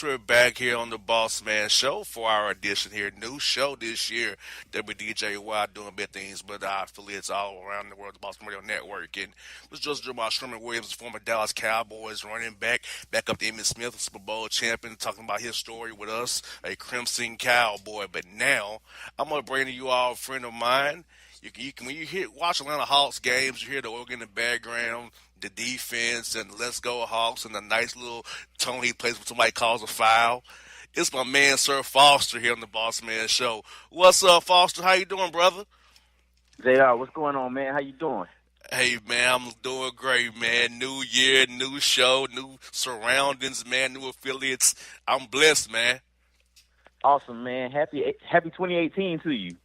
folks. We're back here on the Bossman Show for our edition here. New show this year. WDJY doing big things, but our affiliates all around the world, the Boston Radio Network. And it was just about Sherman Williams, former Dallas Cowboys running back up to Emmitt Smith, Super Bowl champion, talking about his story with us, a Crimson Cowboy. But now, I'm going to bring to you all a friend of mine. When you watch Atlanta Hawks games, you hear the organ in the background, the defense, and Let's Go Hawks, and the nice little tone he plays when somebody calls a foul. It's my man, Sir Foster, here on the Boss Man Show. What's up, Foster? How you doing, brother? JR, what's going on, man? How you doing? Hey, man, I'm doing great, man. New year, new show, new surroundings, man, new affiliates. I'm blessed, man. Awesome, man. Happy 2018 to you.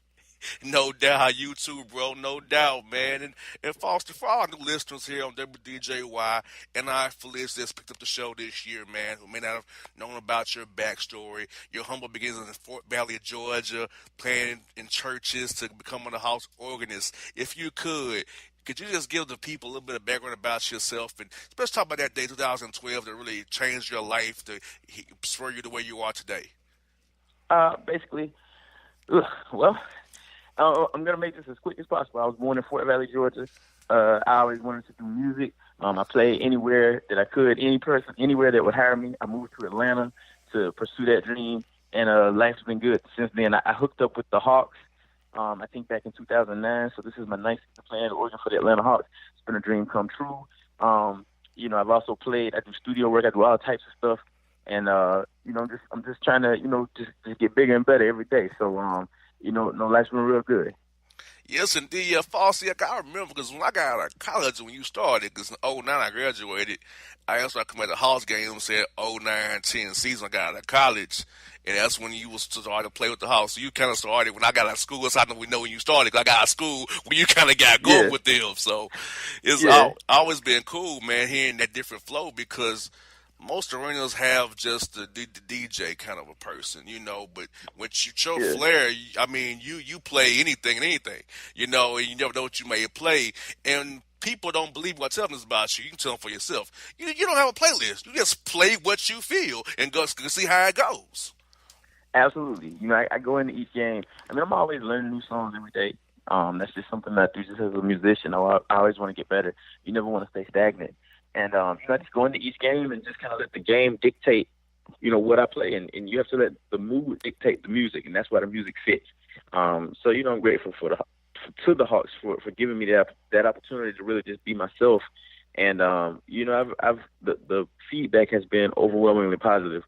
No doubt, you too, bro. No doubt, man. And Foster, for all new listeners here on WDJY and our affiliates that's picked up the show this year, man, who may not have known about your backstory, your humble beginnings in Fort Valley, Georgia, playing in churches to becoming a house organist. If you could you just give the people a little bit of background about yourself, and especially talk about that day, 2012, that really changed your life to spur you the way you are today? Basically, well, I'm going to make this as quick as possible. I was born in Fort Valley, Georgia. I always wanted to do music. I played anywhere that I could, any person, anywhere that would hire me. I moved to Atlanta to pursue that dream, and life's been good since then. I hooked up with the Hawks, I think back in 2009, so this is my ninth season playing the organ for the Atlanta Hawks. It's been a dream come true. I've also played, I do studio work, I do all types of stuff, and, I'm just trying to, just get bigger and better every day. So, life's been real good. Yes, indeed. Foster, I remember because when I got out of college, when you started, because in 2009 I graduated, I also come at the Hawks game and said 2009-10 season I got out of college, and that's when you was starting to play with the Hawks. So you kind of started when I got out of school. So I know we know when you started, because I got out of school when you kind of got going with them. So it's always been cool, man, hearing that different flow, because most arenas have just the DJ kind of a person, but when you show flair, you play anything and anything, and you never know what you may play. And people don't believe what telling us about you. You can tell them for yourself. You don't have a playlist. You just play what you feel and go see how it goes. Absolutely. I go into each game. I'm always learning new songs every day. That's just something that I do just as a musician. I always want to get better. You never want to stay stagnant. And, I just go into each game and just kind of let the game dictate, what I play. And you have to let the mood dictate the music, and that's why the music fits. I'm grateful to the Hawks for giving me that opportunity to really just be myself. And, the feedback has been overwhelmingly positive.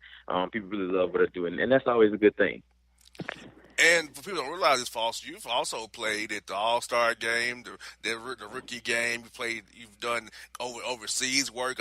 People really love what I do, and that's always a good thing. And for people who don't realize this, Foster, you've also played at the All-Star game, the rookie game. You've done overseas work.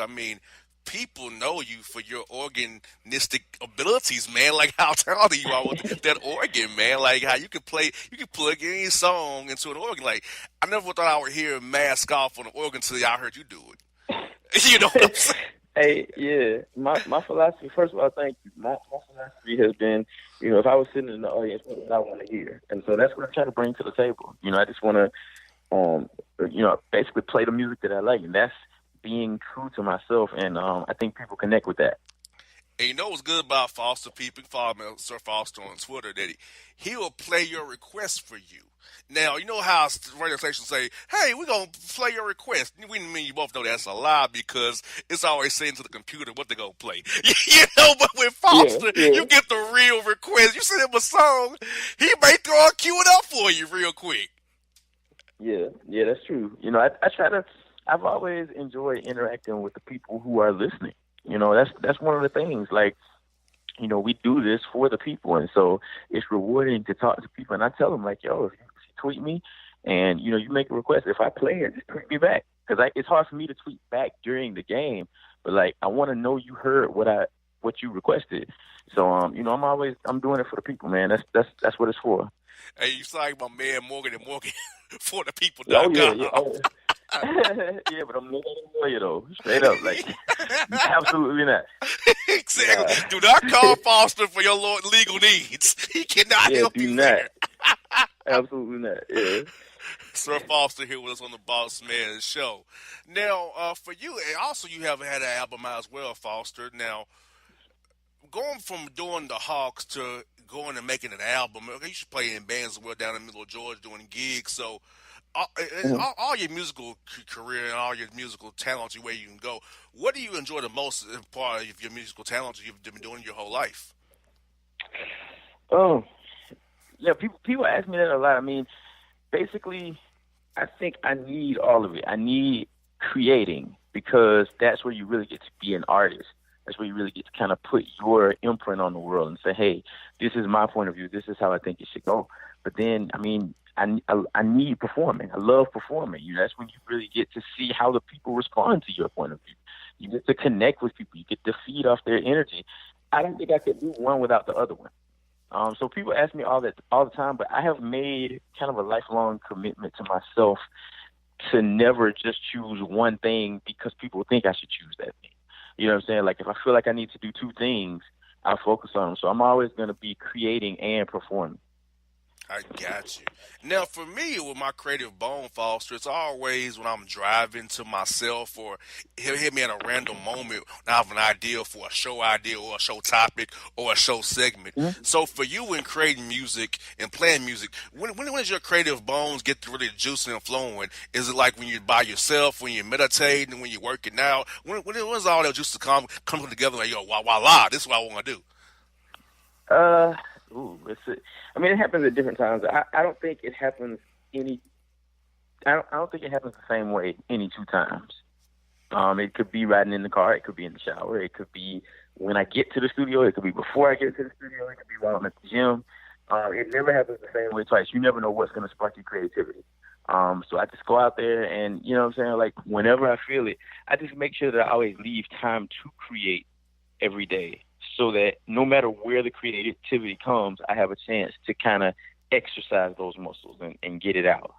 People know you for your organistic abilities, man. Like how talented you are with that organ, man. Like how you can plug any song into an organ. Like I never thought I would hear Mask Off on an organ until I heard you do it. You know what I'm saying? Hey, yeah. My philosophy, first of all, thank you. My philosophy has been, if I was sitting in the audience, what would I want to hear? And so that's what I try to bring to the table. I just want to, basically play the music that I like. And that's being true to myself. And I think people connect with that. And you know what's good about Foster? People can follow me, Sir Foster, on Twitter, that he will play your request for you. Now, you know how radio stations say, hey, we're going to play your request. We mean you both know that's a lie, because it's always saying to the computer what they're going to play. But with Foster, you get the real request. You send him a song, he may throw a cue it up for you real quick. Yeah, that's true. I've always enjoyed interacting with the people who are listening. That's one of the things, like, we do this for the people. And so it's rewarding to talk to people. And I tell them, like, yo, if you tweet me and, you make a request, if I play it, just tweet me back. Because it's hard for me to tweet back during the game. But, like, I want to know you heard what you requested. So, I'm doing it for the people, man. That's what it's for. Hey, you sound like my man Morgan and Morgan for the people. Oh, yeah. Oh. Yeah, but I'm not a lawyer, though. Straight up, like, absolutely not. Exactly. Do not call Foster for your legal needs. He cannot help you there. Absolutely not. Yeah. Sir Foster here with us on the Boss Man Show. Now, for you, and also you have had an album out as well, Foster. Now, going from doing the Hawks to going and making an album, okay, you should play in bands as well down in the middle of Georgia doing gigs. So, Mhm. all your musical career and all your musical talents, where you can go, what do you enjoy the most in part of your musical talents you've been doing your whole life? Oh, yeah. People ask me that a lot. I mean, basically, I think I need all of it. I need creating because that's where you really get to be an artist. That's where you really get to kind of put your imprint on the world and say, hey, this is my point of view. This is how I think it should go. But then, I mean, I need performing. I love performing. That's when you really get to see how the people respond to your point of view. You get to connect with people. You get to feed off their energy. I don't think I could do one without the other one. So people ask me all the time, but I have made kind of a lifelong commitment to myself to never just choose one thing because people think I should choose that thing. You know what I'm saying? Like if I feel like I need to do two things, I'll focus on them. So I'm always going to be creating and performing. I got you. Now, for me, with my creative bone, Foster, it's always when I'm driving to myself or he'll hit me at a random moment when I have an idea for a show idea or a show topic or a show segment. Mm-hmm. So for you in creating music and playing music, when does your creative bones get to really juicing and flowing? Is it like when you're by yourself, when you're meditating, when you're working out? When's all that juice to come together like, yo, voila, this is what I want to do? Uh, I mean, it happens at different times. I don't think it happens any. I don't think it happens the same way any two times. It could be riding in the car. It could be in the shower. It could be when I get to the studio. It could be before I get to the studio. It could be while I'm at the gym. It never happens the same way twice. You never know what's going to spark your creativity. So I just go out there and, you know what I'm saying, like whenever I feel it, I just make sure that I always leave time to create every day so that no matter where the creativity comes, I have a chance to kind of exercise those muscles and get it out.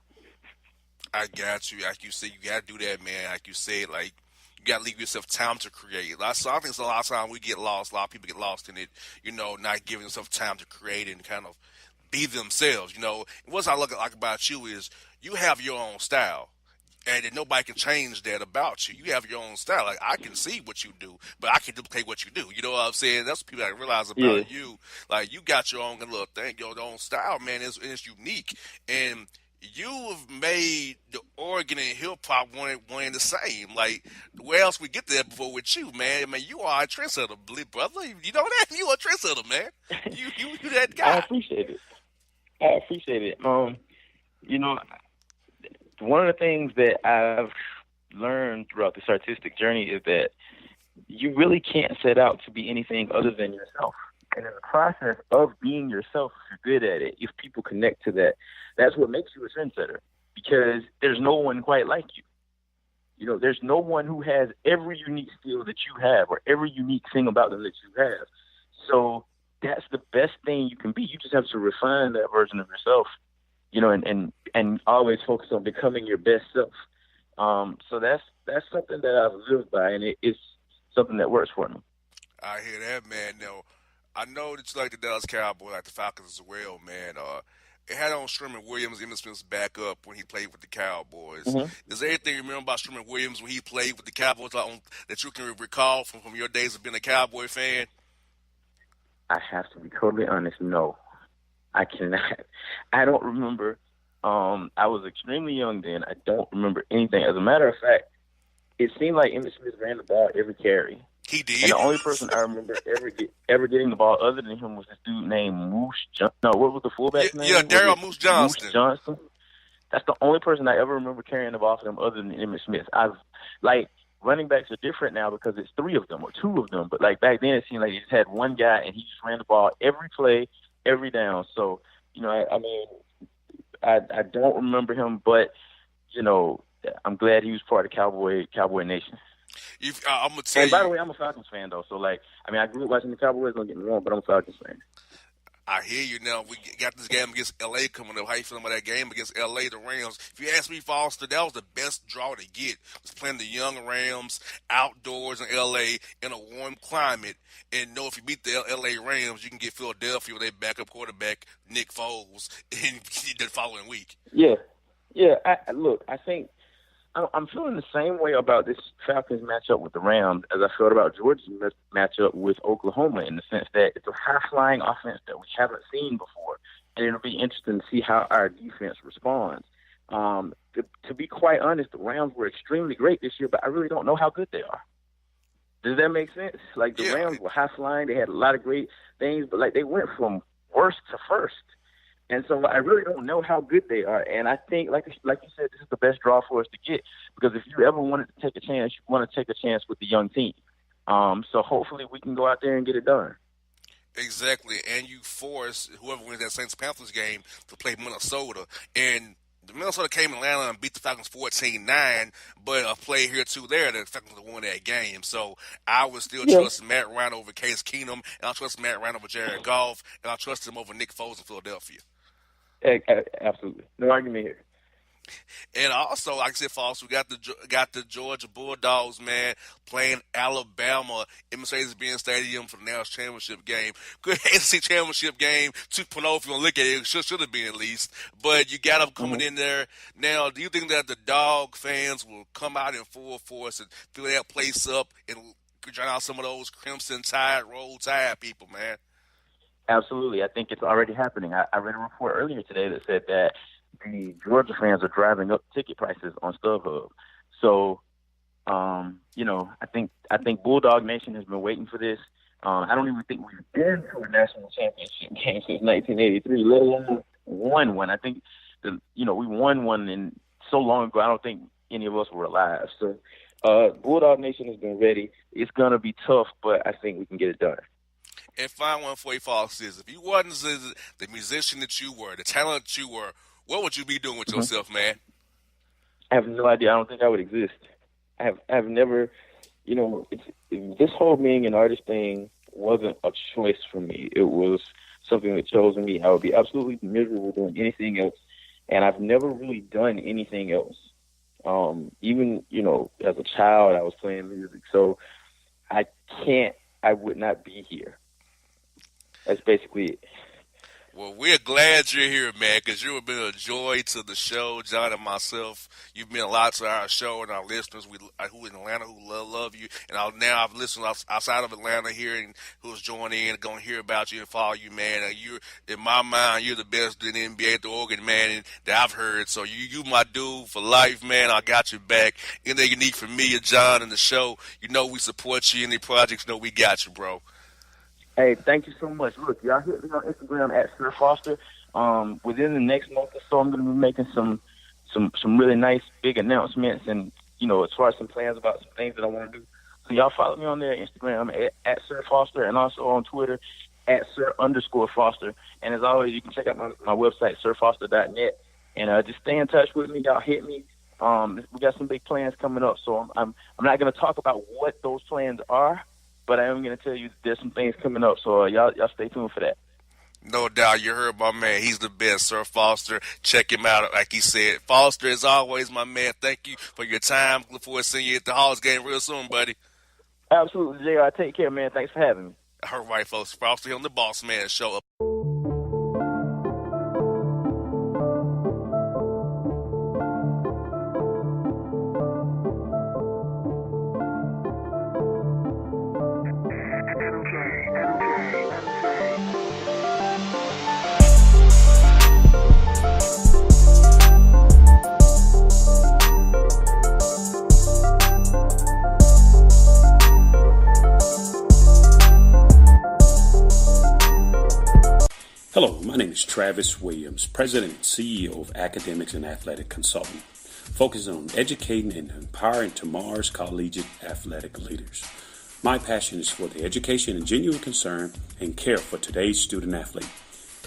I got you. Like you said, you got to do that, man. Like you said, like you got to leave yourself time to create. So I think it's a lot of times we get lost. A lot of people get lost in it, not giving themselves time to create and kind of be themselves. What's I like about you is you have your own style. And then nobody can change that about you. You have your own style. Like I can see what you do, but I can duplicate what you do. You know what I'm saying? That's what people I realize Yeah. about you. Like you got your own little thing, your own style, man. It's unique, and you have made the organ and hip hop one and the same. Like where else we get there before with you, man? I mean, you are a trendsetter, brother. You know that you are a trendsetter, man. You that guy. I appreciate it. You know, one of the things that I've learned throughout this artistic journey is that you really can't set out to be anything other than yourself. And in the process of being yourself, if you're good at it, if people connect to that, that's what makes you a trendsetter because there's no one quite like you. There's no one who has every unique skill that you have or every unique thing about them that you have. So that's the best thing you can be. You just have to refine that version of yourself, and always focus on becoming your best self. So that's something that I've lived by, and it's something that works for me. I hear that, man. Now, I know that you like the Dallas Cowboys, like the Falcons as well, man. It had on Sherman Williams, Emmitt Smith's backup when he played with the Cowboys. Mm-hmm. Is there anything you remember about Sherman Williams when he played with the Cowboys that you can recall from your days of being a Cowboy fan? I have to be totally honest. No, I cannot. I don't remember. I was extremely young then. I don't remember anything. As a matter of fact, it seemed like Emmitt Smith ran the ball every carry. He did. And the only person I remember ever getting the ball other than him was this dude named what was the fullback's name? Yeah, Daryl Moose Johnston. Moose Johnston. That's the only person I ever remember carrying the ball for them other than Emmitt Smith. Running backs are different now because it's three of them or two of them. But like back then, it seemed like they just had one guy and he just ran the ball every play, every down. So, I don't remember him, but I'm glad he was part of Cowboy Nation. I'm gonna tell you. And by the way, I'm a Falcons fan though. So I grew up watching the Cowboys. Don't get me wrong, but I'm a Falcons fan. I hear you now. We got this game against L.A. coming up. How you feeling about that game against L.A., the Rams? If you ask me, Foster, that was the best draw to get. Was playing the young Rams outdoors in L.A. in a warm climate. And if you beat the L.A. Rams, you can get Philadelphia with their backup quarterback, Nick Foles, in the following week. Yeah. I think I'm feeling the same way about this Falcons matchup with the Rams as I felt about Georgia's matchup with Oklahoma, in the sense that it's a high-flying offense that we haven't seen before, and it'll be interesting to see how our defense responds. To be quite honest, the Rams were extremely great this year, but I really don't know how good they are. Does that make sense? Like, the Rams were high-flying. They had a lot of great things, but, like, they went from worst to first. And so I really don't know how good they are. And I think, like you said, this is the best draw for us to get, because if you ever wanted to take a chance, you want to take a chance with the young team. So hopefully we can go out there and get it done. Exactly. And you force whoever wins that Saints-Panthers game to play Minnesota. And the Minnesota came to Atlanta and beat the Falcons 14-9, but a play here, two there, the Falcons won that game. So I would still trust Matt Ryan over Case Keenum, and I'll trust Matt Ryan over Jared Goff, and I'll trust him over Nick Foles in Philadelphia. Absolutely. No argument here. And also, like I said, Foster, we got the Georgia Bulldogs, man, playing Alabama in Mercedes-Benz Stadium for the national championship game. Good SEC championship game 2.0 if you want to look at it. It should have been at least. But you got them coming in there. Now, do you think that the Dog fans will come out in full force and fill that place up and drown out some of those Crimson Tide, Roll Tide people, man? Absolutely. I think it's already happening. I read a report earlier today that said that the Georgia fans are driving up ticket prices on StubHub. So, I think Bulldog Nation has been waiting for this. I don't even think we've been to a national championship game since 1983, let alone won one. I think, we won one in so long ago, I don't think any of us were alive. So, Bulldog Nation has been ready. It's going to be tough, but I think we can get it done. And final one for you, Fox, is if you wasn't the musician that you were, the talent that you were, what would you be doing with yourself, man? I have no idea. I don't think I would exist. I've never, this whole being an artist thing wasn't a choice for me. It was something that chose me. I would be absolutely miserable doing anything else, and I've never really done anything else. Even, as a child, I was playing music, so I would not be here. That's basically it. Well, we're glad you're here, man, because you have been a joy to the show, John and myself. You've been a lot to our show and our listeners who in Atlanta who love you. And now I've listened outside of Atlanta here and who's joining in and going to hear about you and follow you, man. And you're, in my mind, you're the best in the NBA at the Oregon, man, that I've heard. So you my dude for life, man. I got your back. Anything you need from me or John in the show, we support you. Any projects, we got you, bro. Hey, thank you so much. Look, y'all hit me on Instagram at Sir Foster. Within the next month or so, I'm going to be making some really nice big announcements, and as far as some plans about some things that I want to do. So y'all follow me on there, Instagram at Sir Foster, and also on Twitter at Sir_Foster. And as always, you can check out my website, sirfoster.net, and just stay in touch with me. Y'all hit me. We got some big plans coming up, so I'm not going to talk about what those plans are, but I am going to tell you there's some things coming up, so y'all stay tuned for that. No doubt. You heard my man. He's the best, Sir Foster. Check him out, like he said. Foster, as always, my man, thank you for your time. Look forward to seeing you at the Hawks game real soon, buddy. Absolutely, JR. Take care, man. Thanks for having me. All right, folks. Foster here on the Bossman Show. Hello, my name is Travis Williams, President and CEO of Academics and Athletic Consulting, focusing on educating and empowering tomorrow's collegiate athletic leaders. My passion is for the education and genuine concern and care for today's student athlete.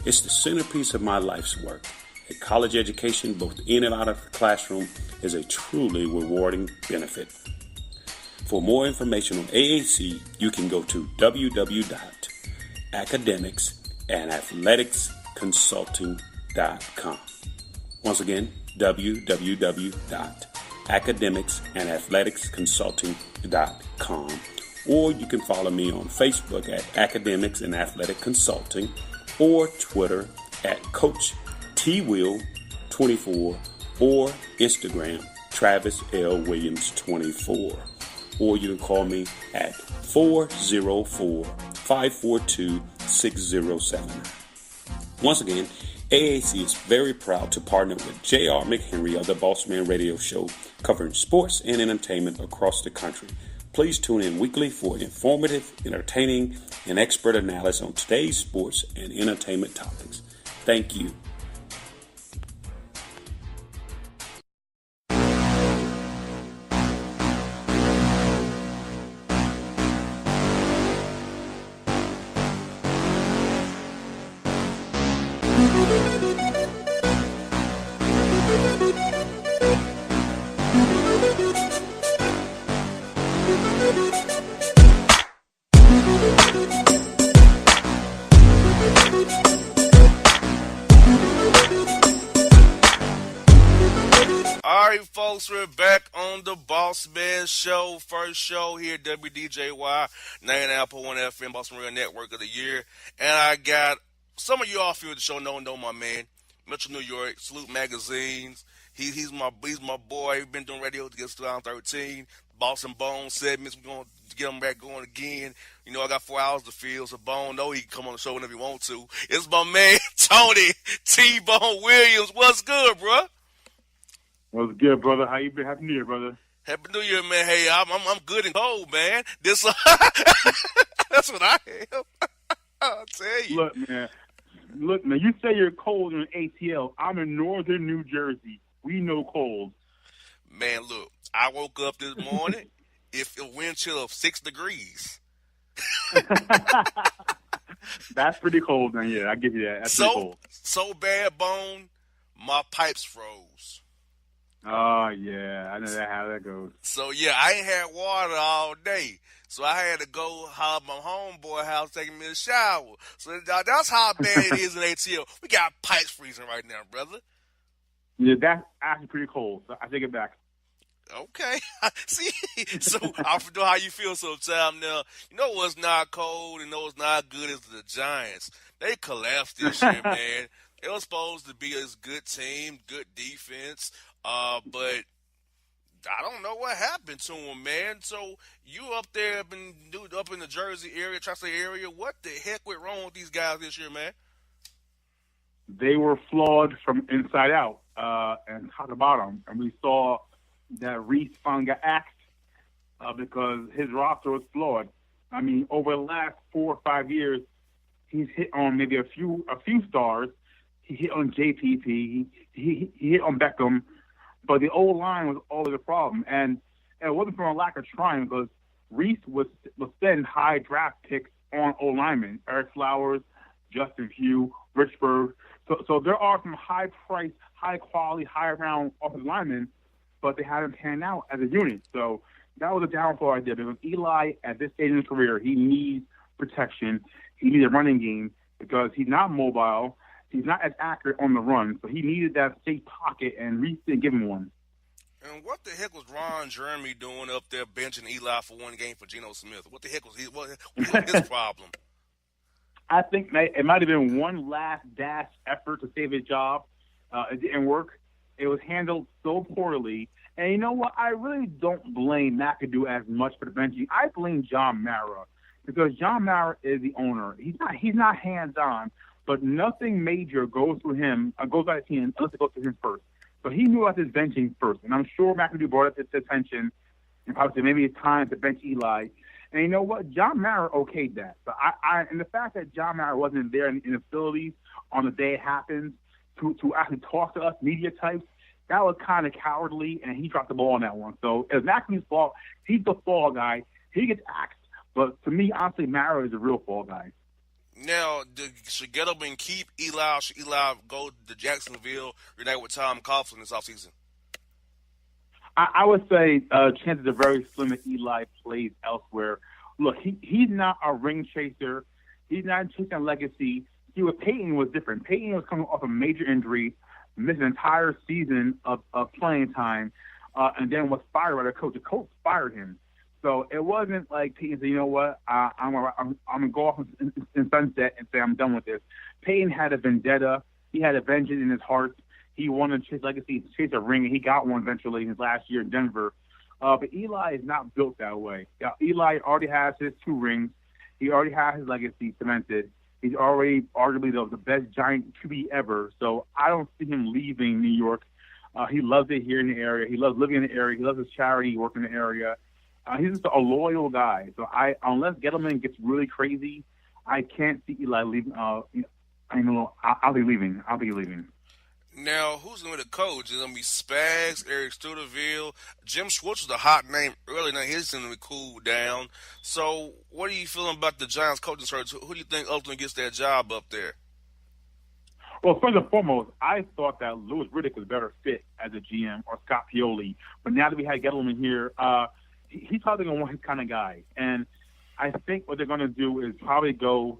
It's the centerpiece of my life's work. A college education, both in and out of the classroom, is a truly rewarding benefit. For more information on AAC, you can go to www.academicsandathleticsconsulting.com. Once again, www.academicsandathleticsconsulting.com. Or you can follow me on Facebook at Academics and Athletic Consulting, or Twitter at Coach TWill24, or Instagram Travis L. Williams 24. Or you can call me at 404-542-6079. Once again, AAC is very proud to partner with J.R. McHenry of the Bossman Radio Show, covering sports and entertainment across the country. Please tune in weekly for informative, entertaining, and expert analysis on today's sports and entertainment topics. Thank you. We're back on the Bossman Show, first show here at WDJY 99.1 FM, Bossman Radio Network of the year. And I got some of you off here at the show know my man, Metro New York, Salute Magazines. He's my boy. We've been doing radio since 2013. Boston Bone segments. We're going to get him back going again. You know, I got 4 hours to fill, so Bone know he can come on the show whenever he wants to. It's my man, Tony T-Bone Williams. What's good, bro? What's good, brother? How you been? Happy New Year, brother. Happy New Year, man. Hey, I'm good and cold, man. This that's what I am. I'll tell you. Look, man. You say you're cold in ATL. I'm in northern New Jersey. We know cold. Man, look. I woke up this morning. If a wind chill of 6 degrees. That's pretty cold, man. Yeah, I give you that. That's pretty cold. So bad, Bone. My pipes froze. Oh, yeah. I know how that goes. So, yeah, I ain't had water all day. So I had to go holler at my homeboy house taking me a shower. So that's how bad it is in ATL. We got pipes freezing right now, brother. Yeah, that's actually pretty cold. So I take it back. Okay. See? So I know how you feel sometimes now. You know what's not cold and know what's not good is the Giants. They collapsed this year, man. They were supposed to be a good team, good defense. But I don't know what happened to him, man. So you up there up in the Jersey area, Tri-State area, what the heck went wrong with these guys this year, man? They were flawed from inside out and top to bottom. And we saw that Reese finally got axed because his roster was flawed. I mean, over the last 4 or 5 years, he's hit on maybe a few stars. He hit on JPP. He hit on Beckham. But the old line was always a problem. And it wasn't from a lack of trying because Reese was sending high draft picks on old linemen. Eric Flowers, Justin Pugh, Richburg. So there are some high-priced, high-quality, high-round offensive linemen, but they haven't panned out as a unit. So that was a downfall right there because Eli, at this stage in his career, he needs protection. He needs a running game because he's not mobile. He's not as accurate on the run, so he needed that safe pocket, and Reese didn't give him one. And what the heck was Ron Jeremy doing up there benching Eli for one game for Geno Smith? What the heck was what was his problem? I think it might have been one last dash effort to save his job. It didn't work. It was handled so poorly. And you know what? I really don't blame McAdoo as much for the benching. I blame John Mara because John Mara is the owner. He's not hands-on. But nothing major goes through him, goes by the team unless it goes through him first. So he knew about this benching first. And I'm sure McAdoo brought it to his attention and probably said maybe it's time to bench Eli. And you know what? John Mara okayed that. But and the fact that John Mara wasn't there in the facilities on the day it happened to actually talk to us media types, that was kind of cowardly, and he dropped the ball on that one. So it was McAdoo's fault. He's the fall guy. He gets axed. But to me, honestly, Mara is the real fall guy. Now, should Gettleman keep Eli? Should Eli go to Jacksonville, reunite with Tom Coughlin this offseason? I would say chances are very slim that Eli plays elsewhere. Look, he's not a ring chaser. He's not chasing a legacy. With Peyton was different. Peyton was coming off a major injury, missed an entire season of playing time, and then was fired by the coach. The coach fired him. So it wasn't like Peyton said, you know what, I'm going to go off in sunset and say I'm done with this. Peyton had a vendetta. He had a vengeance in his heart. He wanted to chase legacy, chase a ring, and he got one eventually in his last year in Denver. But Eli is not built that way. Eli already has his 2 rings. He already has his legacy cemented. He's already arguably the best Giant QB ever. So I don't see him leaving New York. He loves it here in the area. He loves living in the area. He loves his charity, work in the area. He's just a loyal guy. So unless Gettleman gets really crazy, I can't see Eli leaving. I'll be leaving. I'll be leaving. Now, who's going to be the coach? Is it going to be Spags, Eric Studeville? Jim Schwartz was a hot name early. Now he's going to be cooled down. So, what are you feeling about the Giants coaching search? Who do you think ultimately gets that job up there? Well, first and foremost, I thought that Louis Riddick was a better fit as a GM or Scott Pioli. But now that we had Gettleman here, he's probably going to want his kind of guy. And I think what they're going to do is probably go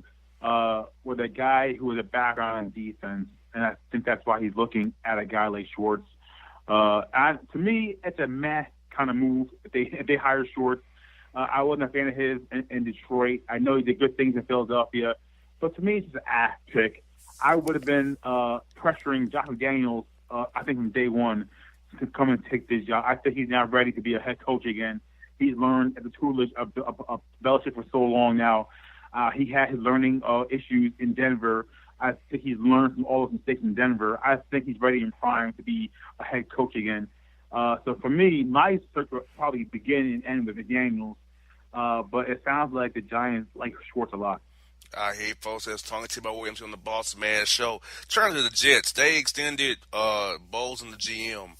with a guy who has a background in defense. And I think that's why he's looking at a guy like Schwartz. To me, it's a meh kind of move if they hire Schwartz. I wasn't a fan of his in Detroit. I know he did good things in Philadelphia. But to me, it's just an ass pick. I would have been pressuring Josh Daniels, I think, from day one to come and take this job. I think he's now ready to be a head coach again. He's learned the tutelage of Belichick for so long now. He had his learning issues in Denver. I think he's learned from all those mistakes in Denver. I think he's ready and primed to be a head coach again. So for me, my search will probably begin and end with McDaniels. But it sounds like the Giants like Schwartz a lot. I hate folks that's talking to about Williams on the Bossman Show. Turning to the Jets, they extended Bowles and the GM.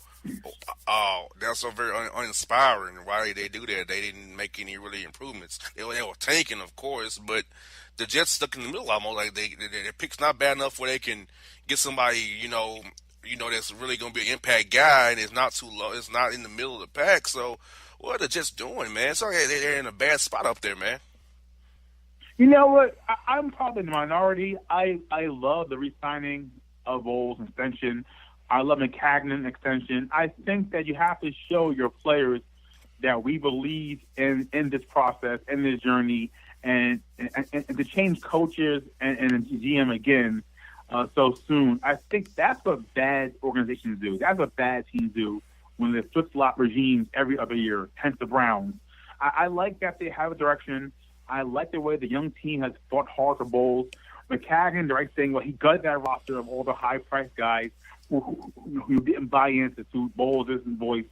Oh, that's so very uninspiring. Why did they do that? They didn't make any really improvements. They were tanking, of course, but the Jets stuck in the middle almost. Like their pick's not bad enough where they can get somebody, that's really going to be an impact guy, and it's not too low. It's not in the middle of the pack. So what are the Jets doing, man? So they're in a bad spot up there, man. You know what? I'm probably in the minority. I love the re-signing of Bowles extension. I love McCagnon extension. I think that you have to show your players that we believe in this process, in this journey, and to change coaches and GM again so soon. I think that's what bad organizations do. That's what bad teams do when they flip-flop regimes every other year, hence the Browns. I like that they have a direction. I like the way the young team has fought hard for Bowles. McCagnon, the right thing, well, he gutted that roster of all the high-priced guys who didn't buy into Bowles' voice.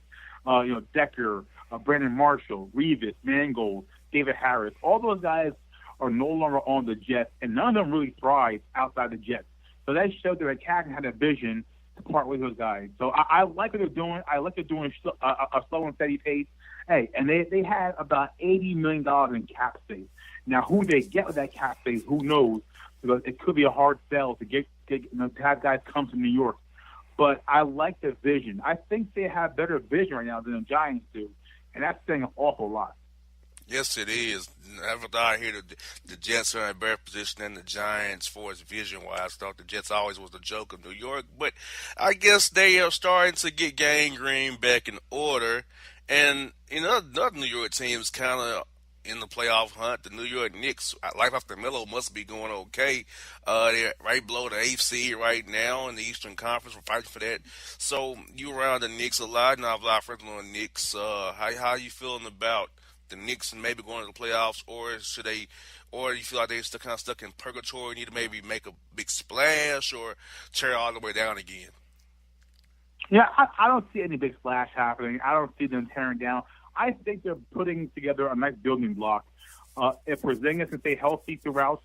Decker, Brandon Marshall, Revis, Mangold, David Harris. All those guys are no longer on the Jets, and none of them really thrive outside the Jets. So that showed that McCagnon had a vision to part with those guys. So I like what they're doing. I like they're doing a slow and steady pace. Hey, and they had about $80 million in cap space. Now, who they get with that cap space, who knows? Because it could be a hard sell to to have guys come to New York. But I like the vision. I think they have better vision right now than the Giants do, and that's saying an awful lot. Yes, it is. Never thought I hear the Jets are in a better position than the Giants for its vision-wise. I thought the Jets always was the joke of New York, but I guess they are starting to get gangrene back in order. And other New York teams kind of in the playoff hunt. The New York Knicks, life after Melo, must be going okay. They're right below the 8th seed right now in the Eastern Conference. We're fighting for that. So you around the Knicks a lot, and I have a lot of friends on the Knicks. How are you feeling about the Knicks and maybe going to the playoffs, or or you feel like they're still kind of stuck in purgatory, need to maybe make a big splash or tear all the way down again? Yeah, I don't see any big splash happening. I don't see them tearing down. I think they're putting together a nice building block. If Porzingis can stay healthy throughout,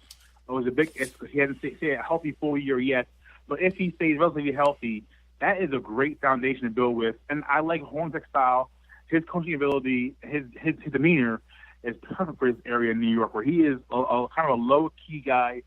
he hasn't stayed a healthy full year yet, but if he stays relatively healthy, that is a great foundation to build with. And I like Hornacek's style, his coaching ability, his demeanor is perfect for this area in New York, where he is a kind of a low-key guy.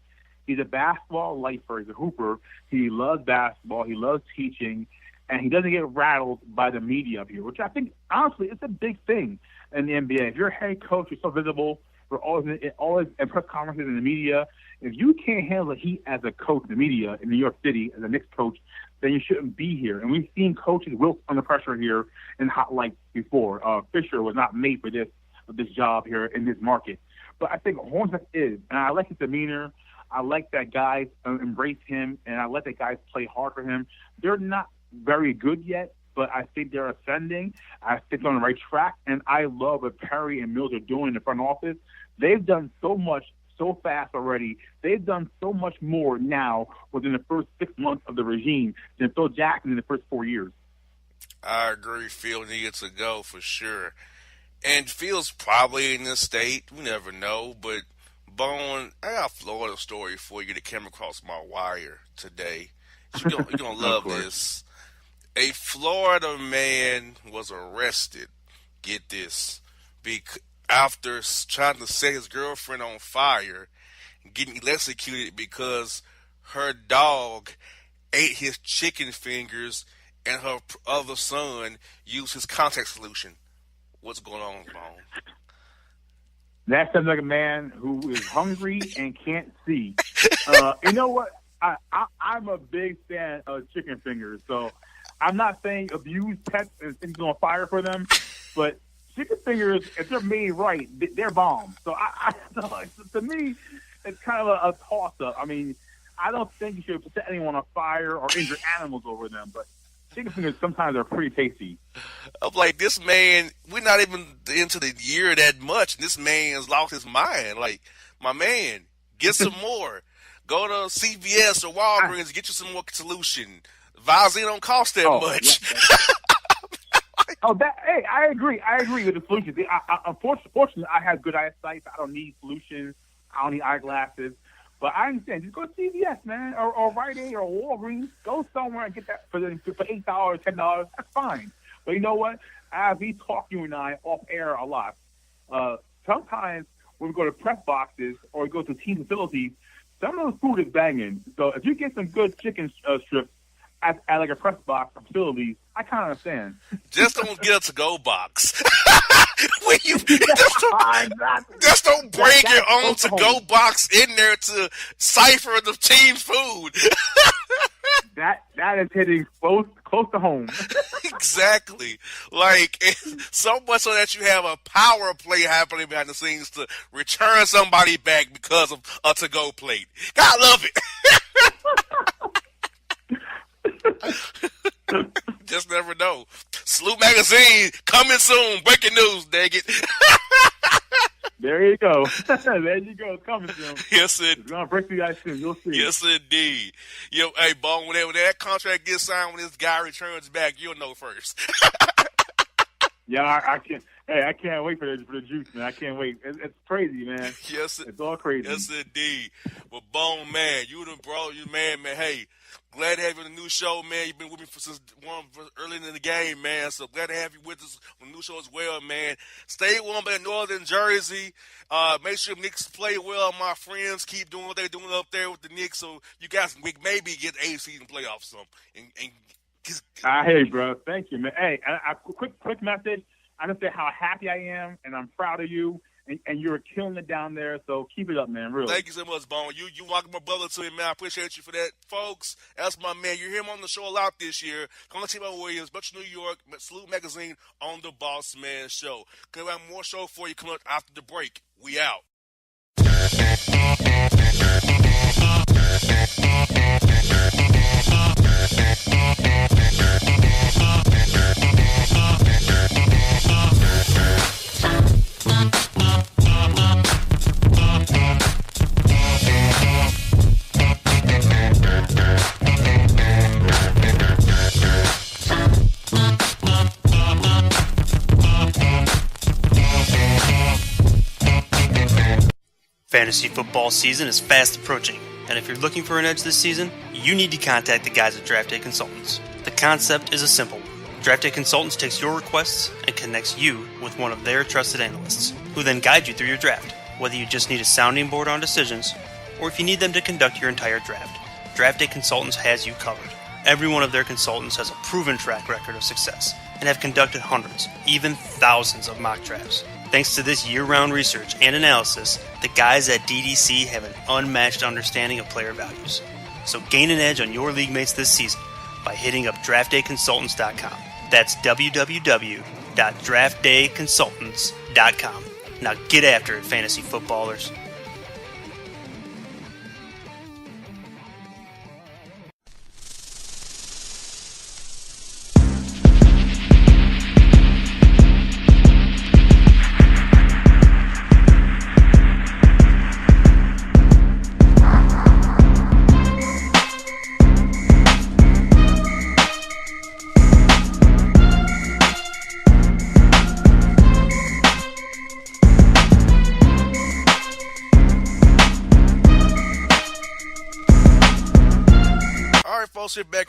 He's a basketball lifer. He's a hooper. He loves basketball. He loves teaching. And he doesn't get rattled by the media up here, which I think, honestly, it's a big thing in the NBA. If you're a head coach, you're so visible, you're always in press conferences in the media. If you can't handle the heat as a coach in the media in New York City, as a Knicks coach, then you shouldn't be here. And we've seen coaches wilt under pressure here in hot lights before. Fisher was not made for this job here in this market. But I think Hornacek is, and I like his demeanor. I like that guys embrace him, and I let the guys play hard for him. They're not very good yet, but I think they're ascending. I think they're on the right track, and I love what Perry and Mills are doing in the front office. They've done so much so fast already. They've done so much more now within the first 6 months of the regime than Phil Jackson in the first 4 years. I agree. Phil needs to go for sure. And Phil's probably in this state. We never know. But, Bone, I got a Florida story for you that came across my wire today. You're going to love this. A Florida man was arrested, get this, after trying to set his girlfriend on fire, getting electrocuted because her dog ate his chicken fingers and her other son used his contact solution. What's going on, Bone? That sounds like a man who is hungry and can't see. You know what? I'm a big fan of chicken fingers, so I'm not saying abuse pets and things on fire for them, but chicken fingers, if they're made right, they're bomb. So to me, it's kind of a toss-up. I mean, I don't think you should set anyone on fire or injure animals over them, but chicken fingers sometimes are pretty tasty. I'm like, this man, we're not even into the year that much, and this man has lost his mind. Like, my man, get some more. Go to CVS or Walgreens, get you some more solution. Visine don't cost that much. Yeah. Hey, I agree. I agree with the solutions. Unfortunately, I have good eyesight. I don't need solutions. I don't need eyeglasses. But I understand. Just go to CVS, man, or Rite Aid or Walgreens. Go somewhere and get that for $8, $10. That's fine. But you know what? As we talk, you and I, off air a lot, sometimes when we go to press boxes or we go to team facilities, some of the food is banging. So if you get some good chicken strips at like a press box or facility, I kind of understand. Just don't get a to-go box. Exactly. Just don't bring your own to-go box in there to cipher the team's food. That is hitting close to home. Exactly. Like, so much so that you have a power play happening behind the scenes to return somebody back because of a to-go plate. God love it. Just never know. Sloop Magazine coming soon. Breaking news, dang it. There you go. There you go. It's coming soon. Yes, it's going to break you guys soon. You'll see. Yes, indeed. Hey, Bone, when that contract gets signed, when this guy returns back, you'll know first. Yeah, I can't. Hey, I can't wait for the juice, man. I can't wait. It's crazy, man. Yes, it's all crazy. Yes, indeed. Well, Bone, man, you done brought you, man. Hey, glad to have you on the new show, man. You've been with me since early in the game, man. So glad to have you with us on the new show as well, man. Stay warm in Northern Jersey. Make sure Knicks play well. My friends keep doing what they're doing up there with the Knicks, so you guys can maybe get a season playoffs. Hey, bro. Thank you, man. Hey, quick message. I just say how happy I am, and I'm proud of you, and you're killing it down there. So keep it up, man. Really. Thank you so much, Bone. You welcome my brother to me, man. I appreciate you for that, folks. That's my man. You hear him on the show a lot this year. Come on, T.B. Williams, Metro New York, Salute Magazine on the Bossman Show. Gonna have more show for you coming up after the break. We out. Fantasy football season is fast approaching, and if you're looking for an edge this season, you need to contact the guys at Draft Day Consultants. The concept is a simple one. Draft Day Consultants takes your requests and connects you with one of their trusted analysts, who then guide you through your draft. Whether you just need a sounding board on decisions, or if you need them to conduct your entire draft, Draft Day Consultants has you covered. Every one of their consultants has a proven track record of success, and have conducted hundreds, even thousands of mock drafts. Thanks to this year-round research and analysis, the guys at DDC have an unmatched understanding of player values. So gain an edge on your league mates this season by hitting up draftdayconsultants.com. That's www.draftdayconsultants.com. Now get after it, fantasy footballers.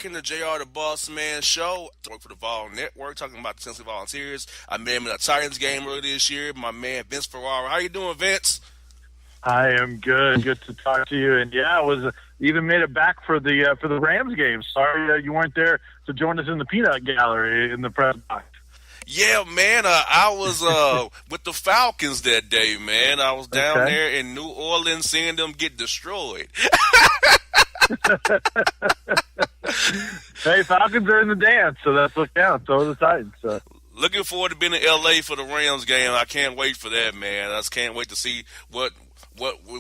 in the JR the Bossman Show. I work for the Vol Network, talking about the Tennessee Volunteers. I met him in a Titans game earlier this year. My man, Vince Ferrara. How you doing, Vince? I am good. Good to talk to you. And, yeah, I was even made it back for the Rams game. Sorry you weren't there to join us in the peanut gallery in the press box. Yeah, man, I was with the Falcons that day, man. I was down there in New Orleans seeing them get destroyed. Hey, Falcons are in the dance, so that's what counts. So are the Titans. So. Looking forward to being in L.A. for the Rams game. I can't wait for that, man. I just can't wait to see what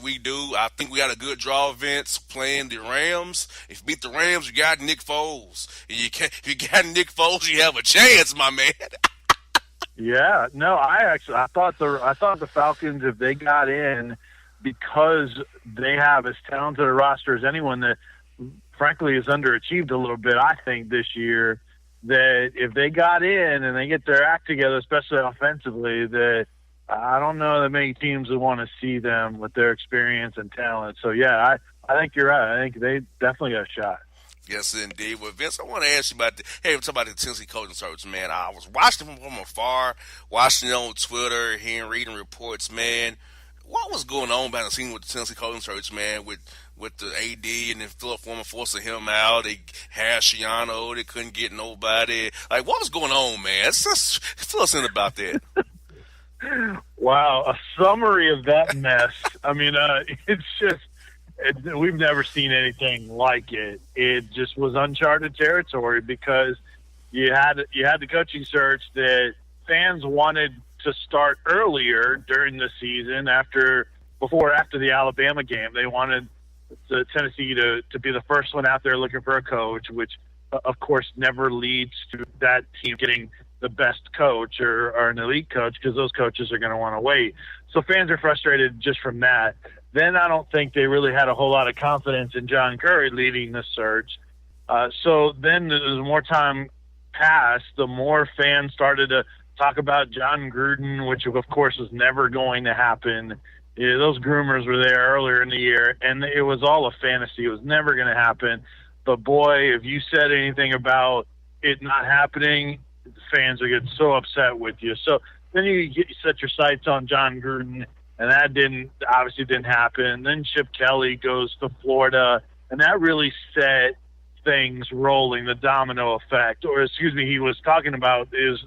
we do. I think we got a good draw, Vince, playing the Rams. If you beat the Rams, you got Nick Foles. If you got Nick Foles, you have a chance, my man. Yeah, no, I thought the Falcons, if they got in, because they have as talented a roster as anyone that, frankly, has underachieved a little bit, I think, this year, that if they got in and they get their act together, especially offensively, that I don't know that many teams would want to see them with their experience and talent. So, yeah, I think you're right. I think they definitely got a shot. Yes, indeed. Well, Vince, I want to ask you about we're talking about the Tennessee coaching search, man. I was watching them from afar, watching it on Twitter, reading reports, man. What was going on behind the scenes with the Tennessee coaching search, man, with the AD and then Philip Foreman forcing him out? They had Shiano. They couldn't get nobody. Like, what was going on, man? Just fill us in about that. Wow, a summary of that mess. I mean, it's just we've never seen anything like it. It just was uncharted territory because you had the coaching search that fans wanted to start earlier during the season after the Alabama game. They wanted the Tennessee to be the first one out there looking for a coach, which of course never leads to that team getting the best coach or an elite coach because those coaches are going to want to wait. So fans are frustrated just from that. Then I don't think they really had a whole lot of confidence in John Currie leading the search. So then as more time passed, the more fans started to talk about John Gruden, which of course was never going to happen. Yeah, those groomers were there earlier in the year, and it was all a fantasy. It was never going to happen. But boy, if you said anything about it not happening, fans are getting so upset with you. So then you set your sights on John Gruden, and that obviously didn't happen. Then Chip Kelly goes to Florida, and that really set things rolling, the domino effect. He was talking about is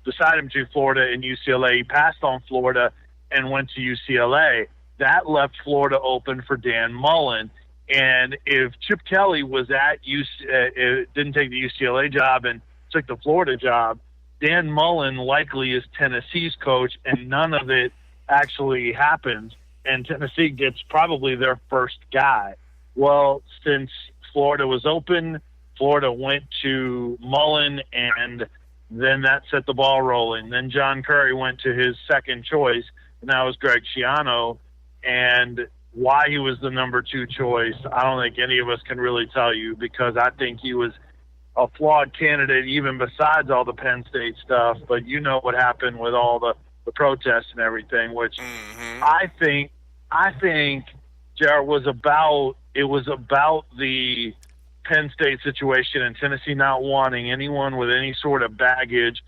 deciding between Florida and UCLA. He passed on Florida and went to UCLA. That left Florida open for Dan Mullen. And if Chip Kelly was didn't take the UCLA job and took the Florida job, Dan Mullen likely is Tennessee's coach, and none of it actually happens, and Tennessee gets probably their first guy. Well, since Florida was open, Florida went to Mullen, and then that set the ball rolling. Then John Currie went to his second choice, and that was Greg Schiano. And why he was the number 2 choice, I don't think any of us can really tell you, because I think he was a flawed candidate even besides all the Penn State stuff. But you know what happened with all the protests and everything, which I think Jared was about the Penn State situation and Tennessee not wanting anyone with any sort of baggage.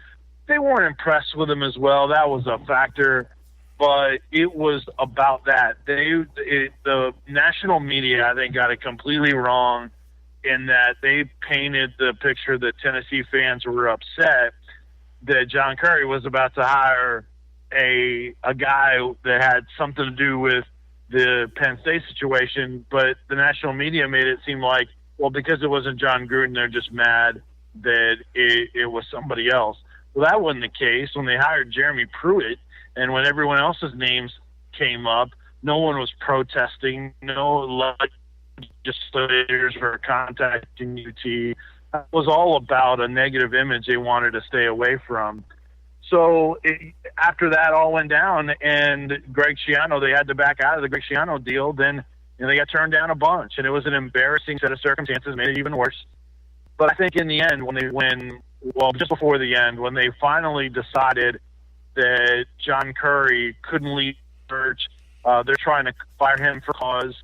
They weren't impressed with him as well. That was a factor, but it was about that. The national media, I think, got it completely wrong in that they painted the picture that Tennessee fans were upset that John Currie was about to hire a guy that had something to do with the Penn State situation, but the national media made it seem like, well, because it wasn't John Gruden, they're just mad that it was somebody else. Well, that wasn't the case. When they hired Jeremy Pruitt and when everyone else's names came up, no one was protesting. No legislators were contacting UT. It was all about a negative image they wanted to stay away from. So after that all went down and Greg Schiano, they had to back out of the Greg Schiano deal, then they got turned down a bunch. And it was an embarrassing set of circumstances, made it even worse. But I think in the end, just before the end, when they finally decided that John Currie couldn't lead the search, they're trying to fire him for cause.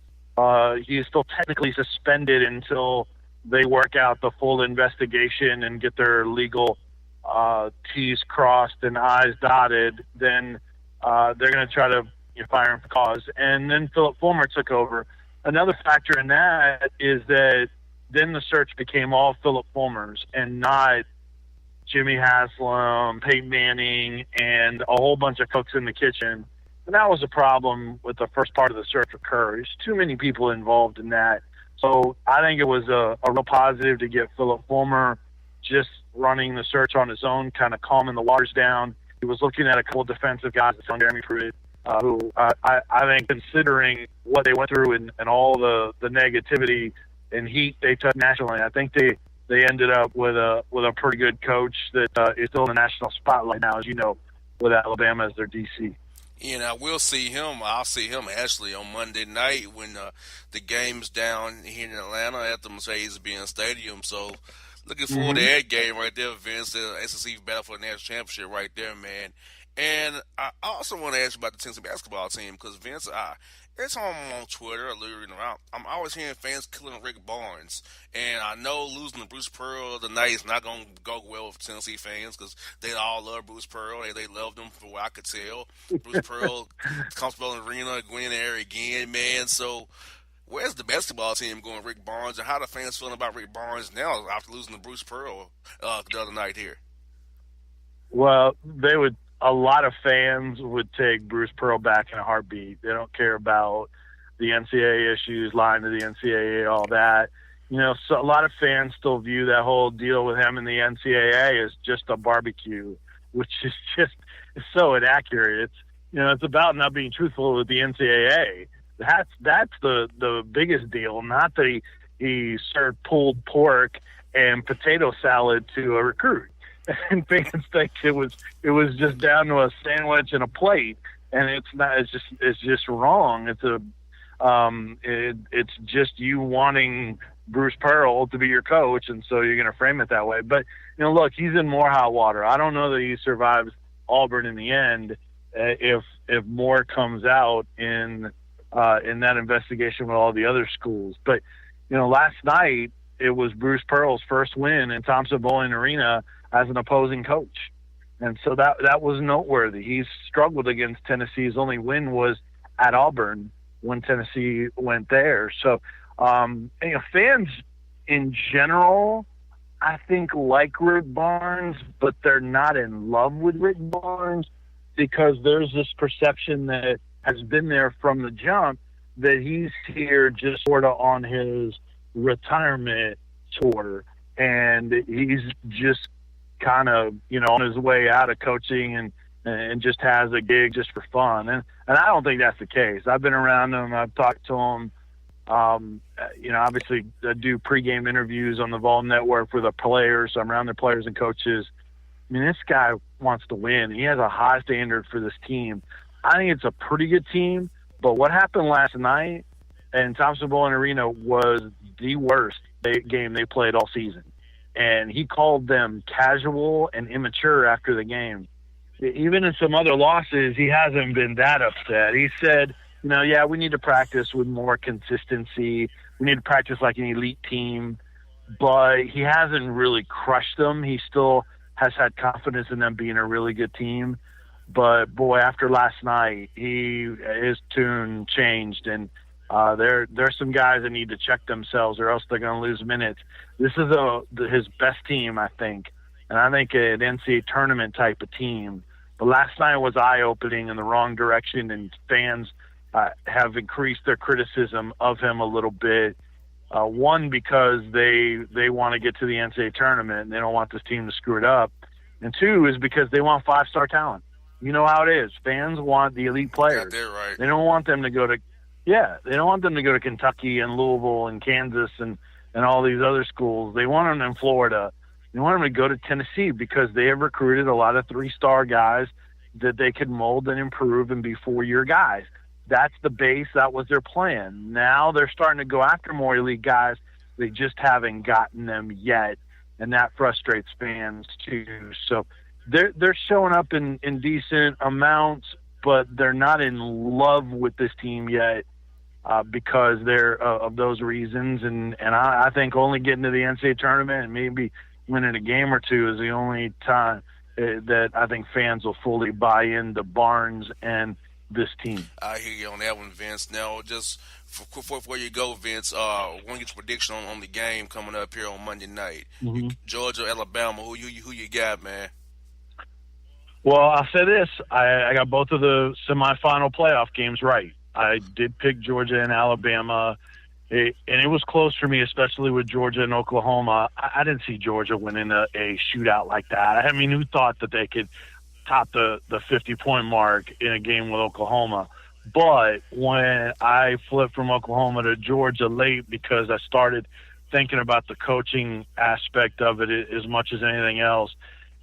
He is still technically suspended until they work out the full investigation and get their legal T's crossed and I's dotted, then they're going to try to fire him for cause. And then Philip Fulmer took over. Another factor in that is that then the search became all Philip Fulmer's and not Jimmy Haslam, Peyton Manning, and a whole bunch of cooks in the kitchen. And that was a problem with the first part of the search for Kerr. There's too many people involved in that. So I think it was a real positive to get Philip Fulmer just running the search on his own, kind of calming the waters down. He was looking at a couple of defensive guys, Jeremy Pruitt, who I think, considering what they went through and all the negativity and heat they took nationally, I think they ended up with a pretty good coach that is still in the national spotlight now, as you know, with Alabama as their DC. And we'll see him. I'll see him actually on Monday night when the game's down here in Atlanta at the Mercedes-Benz Stadium. So looking forward to that game right there, Vince. The SEC battle for the national championship right there, man. And I also want to ask you about the Tennessee basketball team because, Vince, every time I'm on Twitter or reading around, I'm always hearing fans killing Rick Barnes. And I know losing to Bruce Pearl tonight is not going to go well with Tennessee fans because they all love Bruce Pearl. They loved him for what I could tell. Bruce Pearl comes to the arena, going in there again, man. So where's the basketball team going, Rick Barnes, and how the fans feeling about Rick Barnes now after losing to Bruce Pearl the other night here? Well, a lot of fans would take Bruce Pearl back in a heartbeat. They don't care about the NCAA issues, lying to the NCAA, all that. So a lot of fans still view that whole deal with him and the NCAA as just a barbecue, which is just so inaccurate. It's about not being truthful with the NCAA. That's the biggest deal, not that he served pulled pork and potato salad to a recruit. And fans think it was just down to a sandwich and a plate, and it's not. It's just wrong. It's just you wanting Bruce Pearl to be your coach, and so you're going to frame it that way. But look, he's in more hot water. I don't know that he survives Auburn in the end if more comes out in that investigation with all the other schools. But last night it was Bruce Pearl's first win in Thompson-Boling Arena as an opposing coach. And so that was noteworthy. He's struggled against Tennessee. His only win was at Auburn when Tennessee went there. So, fans in general, I think, like Rick Barnes, but they're not in love with Rick Barnes because there's this perception that has been there from the jump that he's here just sort of on his retirement tour. And he's just kind of, on his way out of coaching and just has a gig just for fun. And I don't think that's the case. I've been around him. I've talked to him. Obviously I do pregame interviews on the Vol Network for the players. I'm around the players and coaches. I mean, this guy wants to win. He has a high standard for this team. I think it's a pretty good team, but what happened last night in Thompson-Boling Arena was the worst game they played all season. And he called them casual and immature after the game. Even in some other losses, he hasn't been that upset. He said, we need to practice with more consistency. We need to practice like an elite team. But he hasn't really crushed them. He still has had confidence in them being a really good team. But, boy, after last night, his tune changed. And there's some guys that need to check themselves or else they're going to lose minutes. This is his best team, I think, and I think an NCAA tournament type of team. But last night was eye-opening in the wrong direction, and fans have increased their criticism of him a little bit. One, because they want to get to the NCAA tournament and they don't want this team to screw it up. And two is because they want five-star talent. You know how it is. Fans want the elite players. Yeah, they're right. They don't want them to go to they don't want them to go to Kentucky and Louisville and Kansas and all these other schools. They want them in Florida. They want them to go to Tennessee because they have recruited a lot of three-star guys that they could mold and improve and be four-year guys. That's the base. That was their plan. Now they're starting to go after more elite guys. They just haven't gotten them yet, and that frustrates fans too. So they're showing up in decent amounts, but they're not in love with this team yet. because they're of those reasons. And I think only getting to the NCAA tournament and maybe winning a game or two is the only time that I think fans will fully buy into Barnes and this team. I hear you on that one, Vince. Now, just before you go, Vince, I want to get your prediction on the game coming up here on Monday night. Mm-hmm. Georgia, Alabama, who you got, man? Well, I'll say this. I got both of the semifinal playoff games right. I did pick Georgia and Alabama, and it was close for me, especially with Georgia and Oklahoma. I didn't see Georgia winning a shootout like that. I mean, who thought that they could top the 50-point mark in a game with Oklahoma? But when I flipped from Oklahoma to Georgia late, because I started thinking about the coaching aspect of it as much as anything else,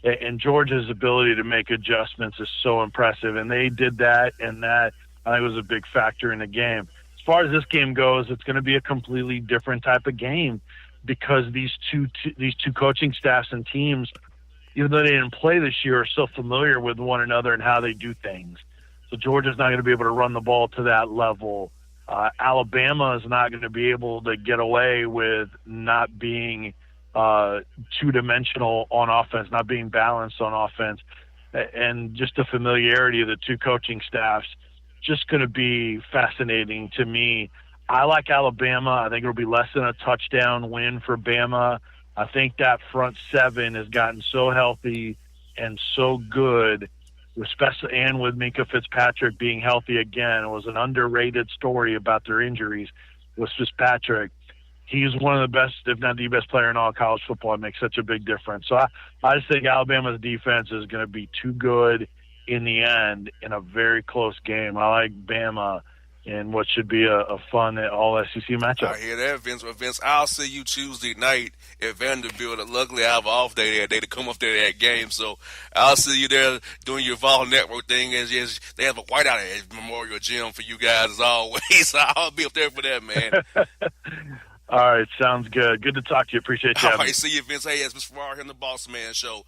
and Georgia's ability to make adjustments is so impressive, and they did that, and that I think was a big factor in the game. As far as this game goes, it's going to be a completely different type of game because these two coaching staffs and teams, even though they didn't play this year, are so familiar with one another and how they do things. So Georgia's not going to be able to run the ball to that level. Alabama is not going to be able to get away with not being two-dimensional on offense, not being balanced on offense. And just the familiarity of the two coaching staffs, just going to be fascinating to me. I like Alabama. I think it'll be less than a touchdown win for Bama. I think that front seven has gotten so healthy and so good, especially and with Minka Fitzpatrick being healthy again. It was an underrated story about their injuries with Fitzpatrick. He's one of the best, if not the best player in all college football. It makes such a big difference. So I just think Alabama's defense is going to be too good in the end in a very close game. I like Bama in what should be a fun all-SEC matchup. I hear that, Vince. But Vince, I'll see you Tuesday night at Vanderbilt. Luckily, I have an off day that day to come up there to that game. So I'll see you there doing your Vol Network thing. And yes, they have a whiteout at Memorial Gym for you guys as always. So I'll be up there for that, man. All right, sounds good. Good to talk to you. Appreciate you. All right, see you, Vince. Hey, it's Mr. Ferrara here on the Bossman Show.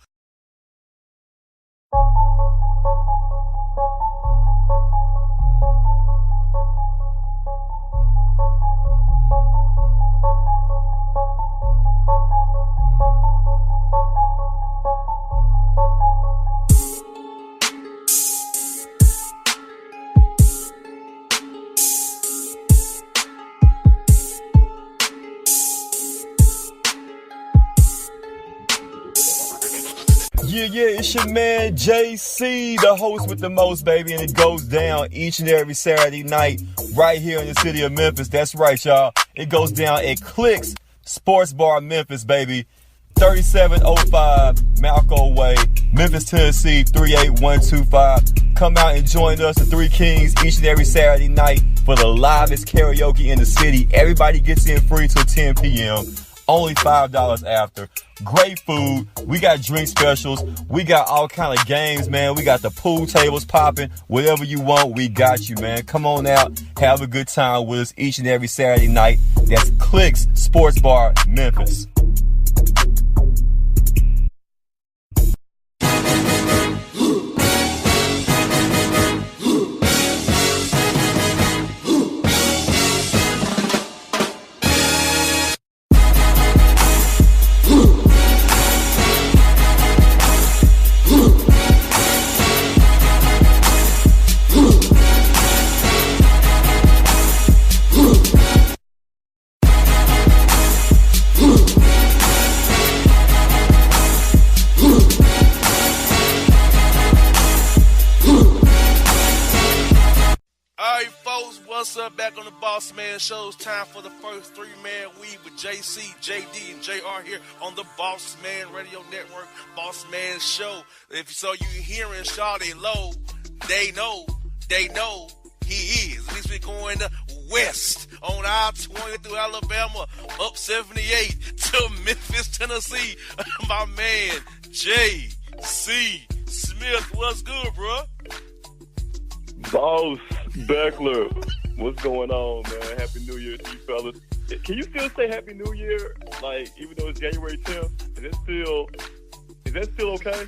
Yeah, it's your man JC, the host with the most, baby, and it goes down each and every Saturday night right here in the city of Memphis. That's right, y'all. It goes down at Clicks Sports Bar Memphis, baby. 3705 Malco Way, Memphis, Tennessee, 38125. Come out and join us, the Three Kings, each and every Saturday night for the livest karaoke in the city. Everybody gets in free till 10 p.m. Only $5 after. Great food. We got drink specials. We got all kind of games, man. We got the pool tables popping. Whatever you want, we got you, man. Come on out. Have a good time with us each and every Saturday night. That's Clicks Sports Bar, Memphis. Back on the Bossman Show. It's time for the first three-man week with JC, JD, and JR here on the Bossman Radio Network, Bossman Show. If so, you hearing Shawty Low, they know he is. At least we're going west on I-20 through Alabama, up 78 to Memphis, Tennessee. My man, JC Smith. What's good, bro? Boss Beckler. What's going on, man? Happy New Year to you fellas. Can you still say Happy New Year, like, even though it's January 10th? Is that still okay?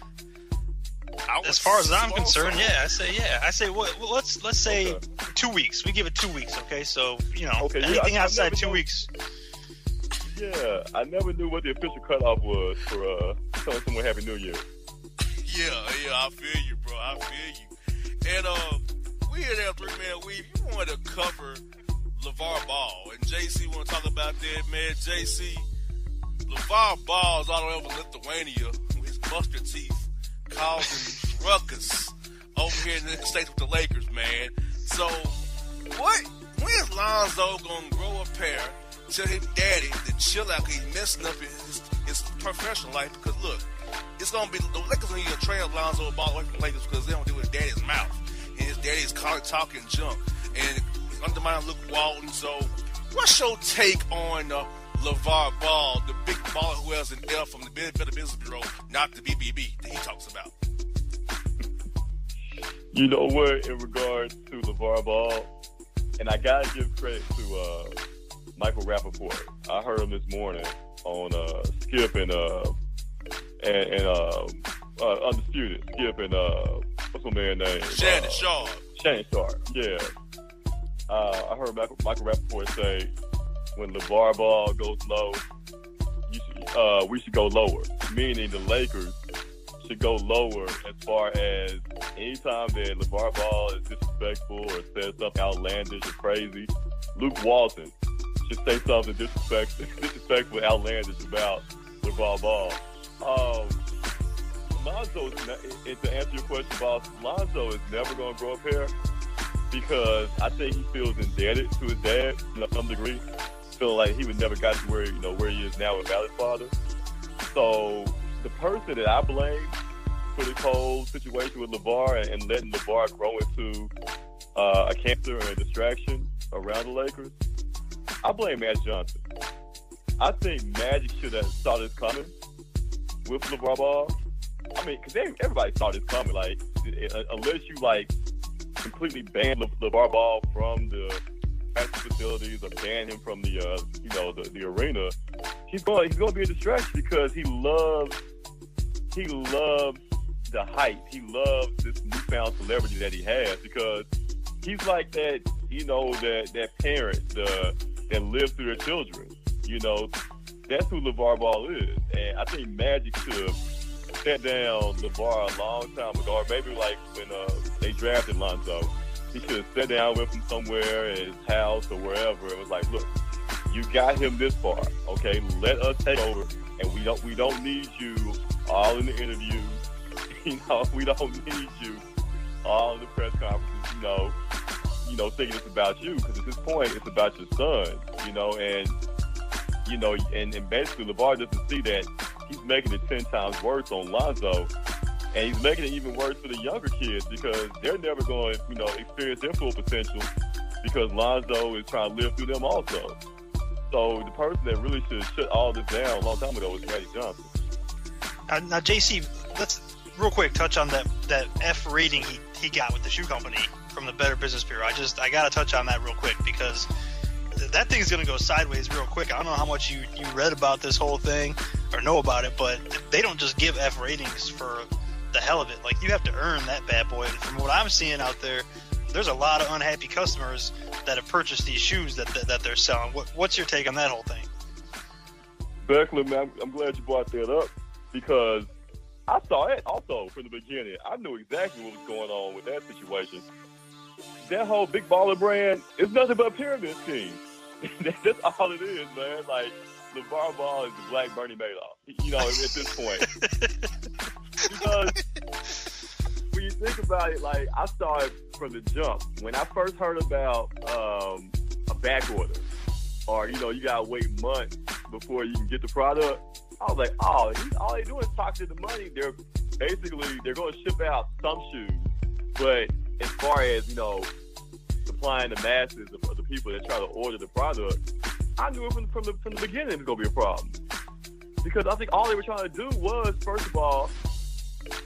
As far as I'm concerned, I say what? Well, let's say 2 weeks. We give it 2 weeks, okay? So anything outside 2 weeks. Yeah, I never knew what the official cutoff was for telling someone Happy New Year. Yeah, I feel you, bro. I feel you. And we here at 3-Man Weave. You wanted to cover LeVar Ball, and JC want to talk about that, man. JC, LeVar Ball is all the way over Lithuania with his mustard teeth, causing ruckus over here in the States with the Lakers, man. So, when is Lonzo gonna grow a pair? Tell his daddy to chill out because he's messing up his professional life. Because look, it's gonna be the Lakers gonna need to trade Lonzo Ball away from the Lakers because they don't do his daddy's mouth, and his daddy is talking junk and undermining Luke Walton. So, what's your take on LeVar Ball, the big baller who has an L from the Better Business Bureau, not the BBB that he talks about? You know what? In regards to LeVar Ball, and I gotta give credit to Michael Rappaport. I heard him this morning on Skip and Undisputed. Skip and what's my man's name? Shannon Sharp. Shannon Sharp. Yeah. I heard Michael Rappaport say when LeVar Ball goes low, we should go lower. Meaning the Lakers should go lower as far as anytime that LeVar Ball is disrespectful or says something outlandish or crazy, Luke Walton should say something disrespectful, outlandish about LeVar Ball. Lonzo, to answer your question, boss, Lonzo is never going to grow up here because I think he feels indebted to his dad to some degree, feeling like he would never got to where he is now without his father. So the person that I blame for this whole situation with LeVar and letting LeVar grow into a cancer and a distraction around the Lakers, I blame Magic Johnson. I think Magic should have saw this coming with LeVar Ball. I mean, because everybody saw this coming. Like, unless you completely ban LeVar Ball from the practice facilities or ban him from the the arena, he's going to be a distraction because he loves the hype. He loves this newfound celebrity that he has because he's like that. That parent that lives through their children. That's who LeVar Ball is, and I think Magic should have sat down LeVar a long time ago, or maybe when they drafted Lonzo, he should have sat down with him somewhere at his house or wherever. It was like, look, you got him this far, okay? Let us take over, and we don't need you all in the interviews. We don't need you all in the press conferences. Thinking it's about you, because at this point it's about your son. And basically LeVar doesn't see that he's making it 10 times worse on Lonzo, and he's making it even worse for the younger kids because they're never going to, experience their full potential because Lonzo is trying to live through them also. So the person that really should have shut all this down a long time ago was Magic Johnson. Now, JC, let's real quick touch on that F rating he got with the shoe company from the Better Business Bureau. I got to touch on that real quick because that thing's going to go sideways real quick. I don't know how much you read about this whole thing or know about it, but they don't just give F ratings for the hell of it. Like, you have to earn that bad boy. And from what I'm seeing out there, there's a lot of unhappy customers that have purchased these shoes that they're selling. What's your take on that whole thing? Beckler, man, I'm glad you brought that up because I saw it also from the beginning. I knew exactly what was going on with that situation. That whole Big Baller brand is nothing but a pyramid scheme. That's all it is, man. Like, LeVar Ball is the Black Bernie Madoff, at this point. Because when you think about it, I saw it from the jump. When I first heard about a back order, or, you got to wait months before you can get the product, I was like, all they do is talk to the money. They're going to ship out some shoes, but as far as, supplying the masses of the people that try to order the product, I knew it from the beginning it was going to be a problem. Because I think all they were trying to do was, first of all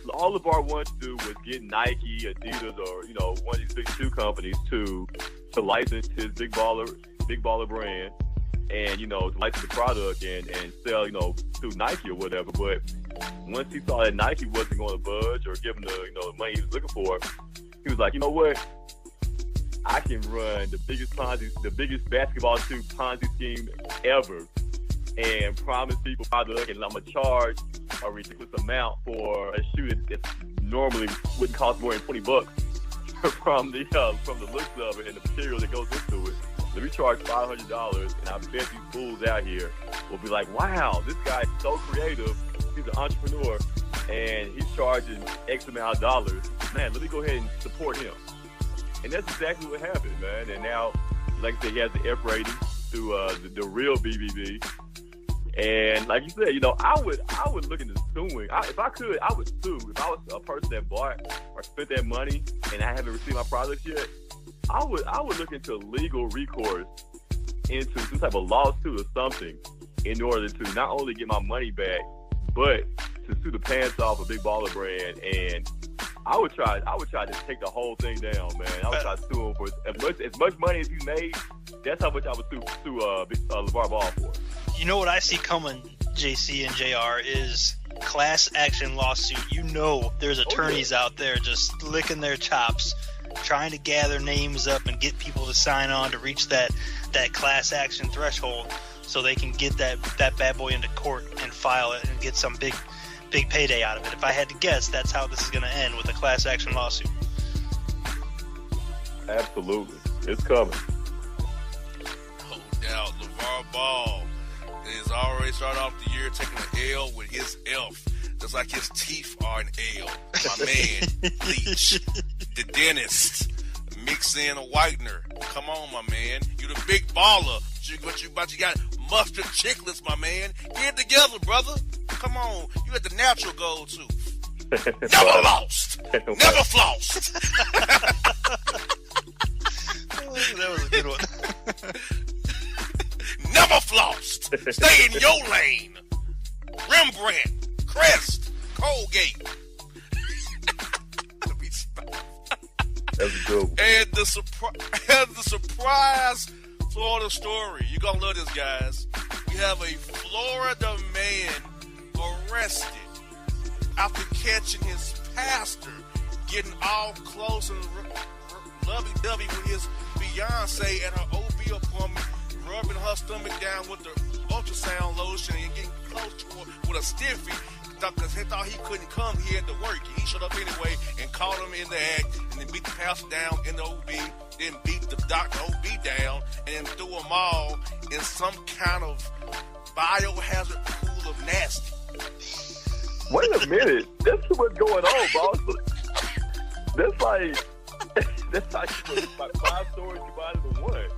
LeVar wanted to do was get Nike, Adidas, or, one of these big shoe companies to license his Big Baller brand and, to license the product and sell, through Nike or whatever. But once he saw that Nike wasn't going to budge or give him the money he was looking for, he was like, you know what? I can run the biggest basketball shoe Ponzi scheme ever, and promise people product, and I'm gonna charge a ridiculous amount for a shoe that normally wouldn't cost more than $20 from the looks of it and the material that goes into it. Let me charge $500, and I bet these fools out here will be like, wow, this guy is so creative. He's an entrepreneur, and he's charging X amount of dollars. Man, let me go ahead and support him. And that's exactly what happened, man. And now, like I said, he has the F rating through the real BBB. And like you said, I would look into suing. If I could, I would sue. If I was a person that bought or spent that money and I haven't received my products yet, I would look into legal recourse into some type of lawsuit or something in order to not only get my money back, but to sue the pants off a big baller brand. And I would try to take the whole thing down, man. I would try to sue him for as much money as he made. That's how much I would sue LeVar Ball for. You know what I see coming, JC and JR, is class action lawsuit. There's attorneys out there just licking their chops, trying to gather names up and get people to sign on to reach that class action threshold so they can get that bad boy into court and file it and get some big payday out of it. If I had to guess, that's how this is going to end, with a class action lawsuit. Absolutely. It's coming. No doubt. LeVar Ball has already started off the year taking an L with his F. Just like his teeth are an L. My man, Bleach, the dentist, mix in a whitener. Come on, my man. You the big baller. But you got mustard chiclets, my man. Get it together, brother. Come on. You got the natural gold tooth. Never lost. Never flossed. That was a good one. Never flossed. Stay in your lane. Rembrandt, Crest, Colgate. Let me stop. That's good. And the surprise Florida story. You're going to love this, guys. We have a Florida man arrested after catching his pastor getting all close and lovey-dovey with his fiancée at her OB appointment, rubbing her stomach down with the ultrasound lotion and getting close to her with a stiffy because he thought he couldn't come. He had to work. He showed up anyway and caught him in the act and then beat the pastor down in the OB, then beat the doctor OB down and then threw them all in some kind of biohazard pool of nasty. Wait a minute. That's what's going on, boss. That's like you put 5 stories combined into one.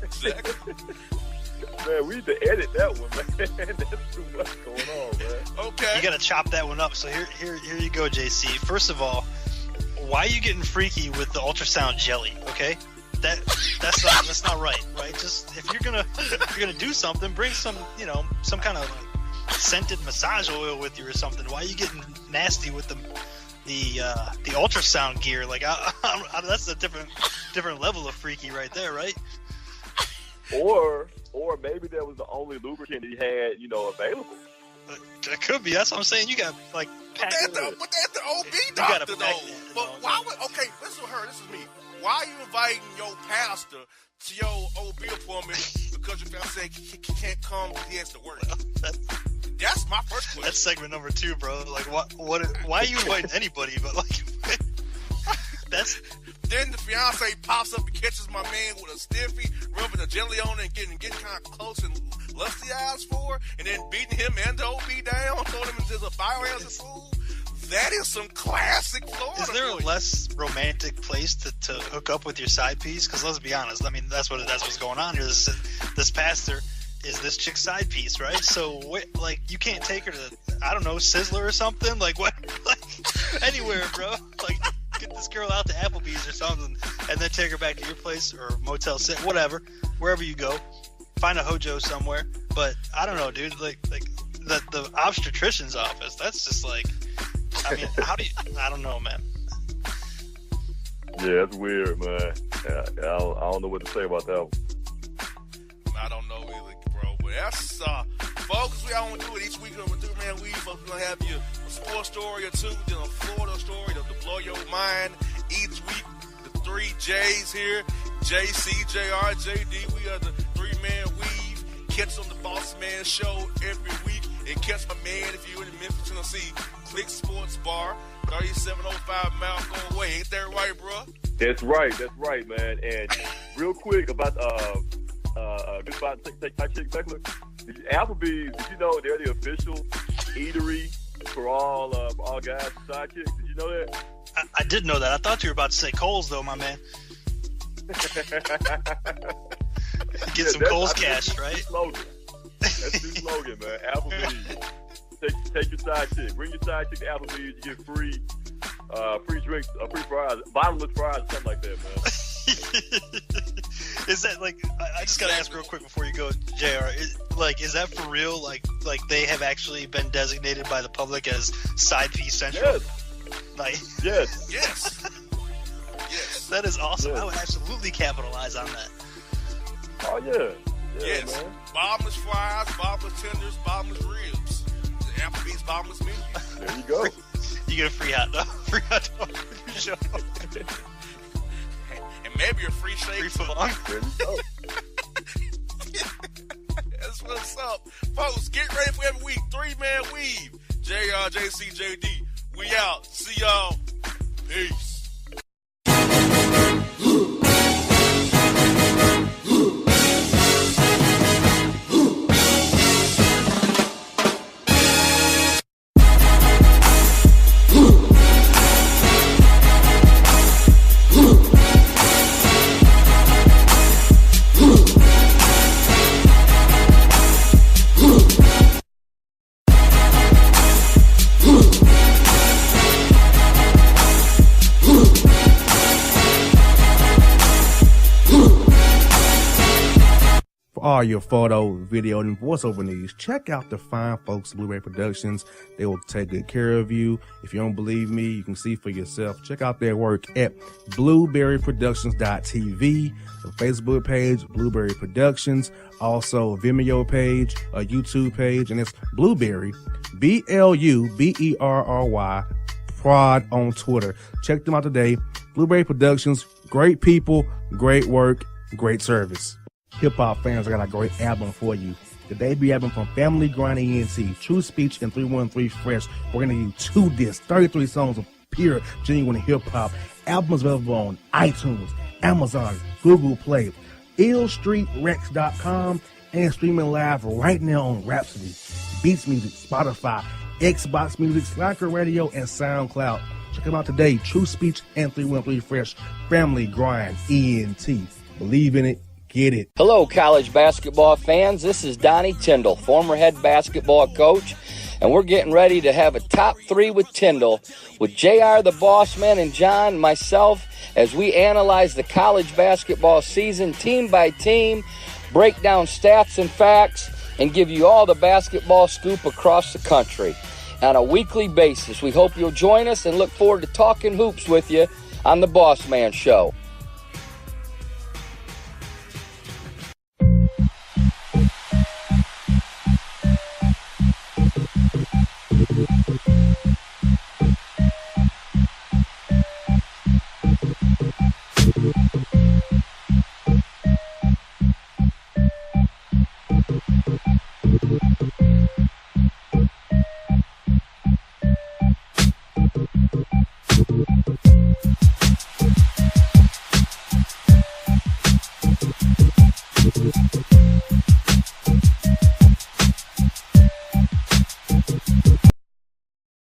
Exactly. Man, we need to edit that one, man. That's too much going on, man. Okay. You got to chop that one up. So here you go, JC. First of all, why are you getting freaky with the ultrasound jelly? Okay, that's not right. Just if you're gonna do something, bring some kind of scented massage oil with you or something. Why are you getting nasty with the ultrasound gear? Like that's a different level of freaky right there, right? Or maybe that was the only lubricant he had, available. That could be. That's what I'm saying. You got like. But that's the OB doctor though. But why would? Okay, listen to her. This is me. Why are you inviting your pastor to your OB appointment because your fiancé can't come because he has to work? That's my first question. That's segment number 2, bro. Like, what? Why are you inviting anybody? But like, that's. Then the fiance pops up and catches my man with a stiffy, rubbing a jelly on it and getting kind of close and lusty eyes for her, and then beating him and the OB down, throwing him into the biohazard pool. That is some classic Florida. Is there a less romantic place to hook up with your side piece? Because let's be honest, I mean that's what's going on here. This pastor is this chick's side piece, right? So like you can't take her to Sizzler or something, like what, like anywhere, bro. Like get this girl out to Applebee's or something, and then take her back to your place or Motel 6, whatever, wherever you go. Find a hojo somewhere. But I don't know, dude. Like the obstetrician's office. That's just like. I mean, I don't know, man. Yeah, it's weird, man. I don't know what to say about that one. I don't know either, bro. But that's Folks, we all want to do it each week with Three-Man Weave. Folks, we're going to have you a sports story or two, then a Florida story to blow your mind each week. The 3 J's here, JC, JR, JD. We are the Three-Man Weave. Catch on the Bossman Show every week. And catch my man if you're in Memphis, Tennessee. Click Sports Bar, 3705 Malcolm Way. Ain't that right, bro? That's right, man. And real quick about good spot to take my chick Beckler. Applebee's, did you know they're the official eatery for all guys and sidekicks? Did you know that? I did know that. I thought you were about to say Kohl's, though, my man. Get some Kohl's cash, right? That's the slogan, man. Applebee's. Take your side chick. Bring your side chick to Applebee's. You get free drinks, free fries, bottomless fries, or something like that, man. Is that like? I just gotta ask real quick before you go, JR. Is that for real? Like they have actually been designated by the public as side piece central? Yes. Yes. That is awesome. Yes. I would absolutely capitalize on that. Oh yeah. Yes. Man. Bottomless fries, bottomless tenders, bottomless ribs. The Applebee's bottomless menu. There you go. You get a free hot dog. Free hot dog for your show. And maybe a free shake. Free football. There you go. That's what's up. Folks, get ready for every week. Three-Man Weave. JR, JC, JD. We out. See y'all. Peace. All your photo, video, and voiceover needs, check out the fine folks at Blueberry Productions. They will take good care of you. If you don't believe me, you can see for yourself. Check out their work at blueberryproductions.tv, the Facebook page, Blueberry Productions, also a Vimeo page, a YouTube page, and it's Blueberry, BLUBERRY, Prod on Twitter. Check them out today. Blueberry Productions, great people, great work, great service. Hip-hop fans, I got a great album for you. The debut album from Family Grind ENT, True Speech and 313 Fresh. We're going to give you 2 discs, 33 songs of pure, genuine hip-hop. Albums available on iTunes, Amazon, Google Play, illstreetrex.com, and streaming live right now on Rhapsody, Beats Music, Spotify, Xbox Music, Slacker Radio, and SoundCloud. Check them out today. True Speech and 313 Fresh. Family Grind ENT. Believe in it. Get it. Hello, college basketball fans. This is Donnie Tyndall, former head basketball coach, and we're getting ready to have a top 3 with Tyndall with JR the Bossman and John, myself, as we analyze the college basketball season team by team, break down stats and facts, and give you all the basketball scoop across the country on a weekly basis. We hope you'll join us and look forward to talking hoops with you on the Bossman Show.